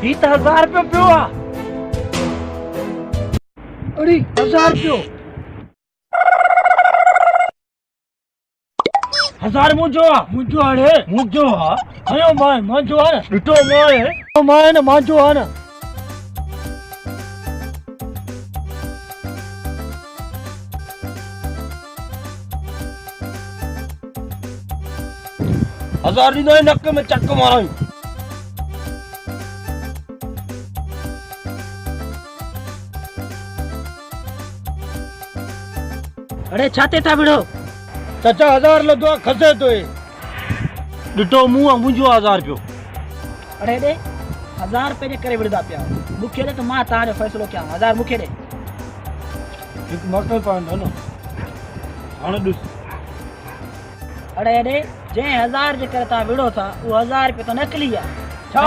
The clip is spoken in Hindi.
ही तो 1000 रुपयो पियो आ। अरे 1000 रुपयो 1000 मुझो हाणे मुझो हा हयो मां मुझो हा ॾिठो मां न मुझो हा न 1000 ॾींदो नक में चक माराई। अरे छाते था बिड़ो चाचा 1000 लदो खसे तो ॾिठो मुंह मुंहिंजो 1000 रुपयो। अरे दे 1000 रुपए जे करे विड़दा पिया मूंखे ॾे त मां तव्हांजो फ़ैसिलो कयां 1000 मूंखे ॾे। हिकु मौक़ो पवंदो न हाणे ॾिस। अरे दे जंहिं 1000 जे करे तव्हां विड़ो था उहो 1000 रुपयो त नकली आहे। छा